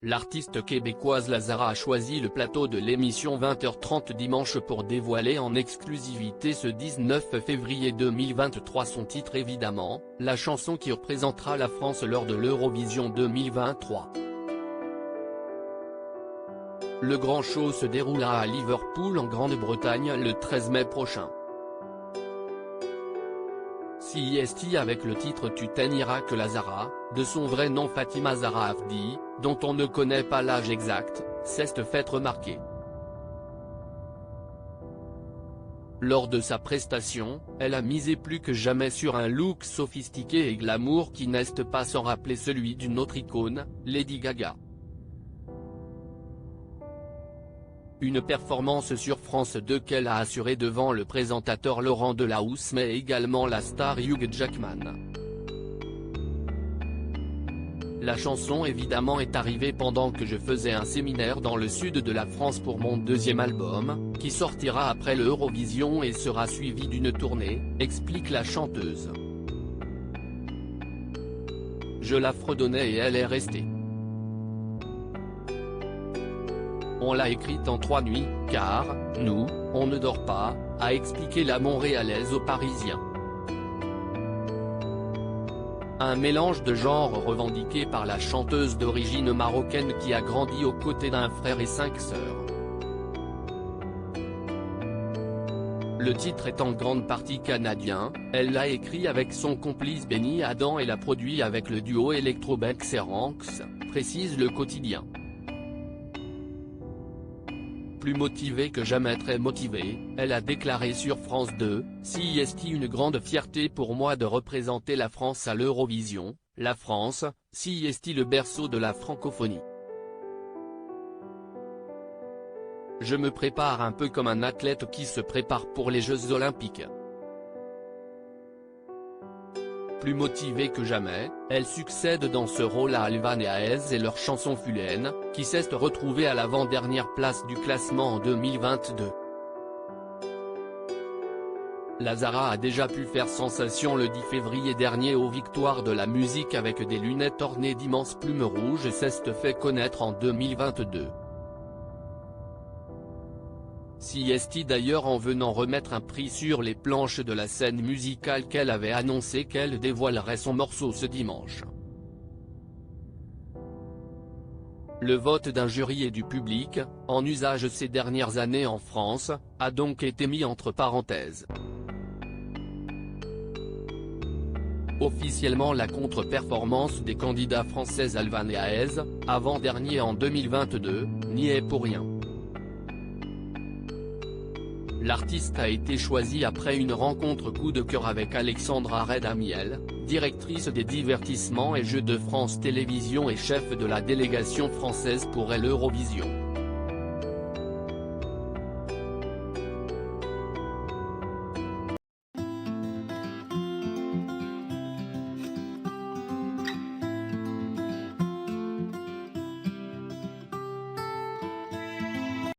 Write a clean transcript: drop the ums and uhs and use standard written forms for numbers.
L'artiste québécoise Lazara a choisi le plateau de l'émission 20h30 dimanche pour dévoiler en exclusivité ce 19 février 2023 son titre évidemment, la chanson qui représentera la France lors de l'Eurovision 2023. Le grand show se déroulera à Liverpool en Grande-Bretagne le 13 mai prochain. CIST avec le titre Tu t'aimeras que Lazara, de son vrai nom Fatima Zahra Afdi, dont on ne connaît pas l'âge exact, s'est fait remarquer. Lors de sa prestation, elle a misé plus que jamais sur un look sophistiqué et glamour qui n'est pas sans rappeler celui d'une autre icône, Lady Gaga. Une performance sur France 2 qu'elle a assurée devant le présentateur Laurent Delahousse mais également la star Hugh Jackman. La chanson évidemment est arrivée pendant que je faisais un séminaire dans le sud de la France pour mon deuxième album, qui sortira après l'Eurovision et sera suivi d'une tournée, explique la chanteuse. Je la fredonnais et elle est restée. On l'a écrite en 3 nuits, car, nous, on ne dort pas, a expliqué la Montréalaise aux Parisiens. Un mélange de genres revendiqué par la chanteuse d'origine marocaine qui a grandi aux côtés d'un frère et 5 sœurs. Le titre est en grande partie canadien, elle l'a écrit avec son complice Benny Adam et l'a produit avec le duo électro-Banks et Ranks, précise Le Quotidien. Plus motivée que jamais, très motivée, elle a déclaré sur France 2, « CIST une grande fierté pour moi de représenter la France à l'Eurovision, la France, CIST le berceau de la francophonie. Je me prépare un peu comme un athlète qui se prépare pour les Jeux Olympiques. » Plus motivée que jamais, elle succède dans ce rôle à Alvan et Aez et leur chanson Fulène, qui s'est retrouvée à l'avant-dernière place du classement en 2022. Lazara a déjà pu faire sensation le 10 février dernier aux Victoires de la musique avec des lunettes ornées d'immenses plumes rouges et s'est fait connaître en 2022. CIST d'ailleurs en venant remettre un prix sur les planches de la scène musicale qu'elle avait annoncé qu'elle dévoilerait son morceau ce dimanche. Le vote d'un jury et du public, en usage ces dernières années en France, a donc été mis entre parenthèses. Officiellement la contre-performance des candidats français Alvan et Aez, avant-dernier en 2022, n'y est pour rien. L'artiste a été choisi après une rencontre coup de cœur avec Alexandra Redamiel, directrice des divertissements et jeux de France Télévisions et chef de la délégation française pour l'Eurovision.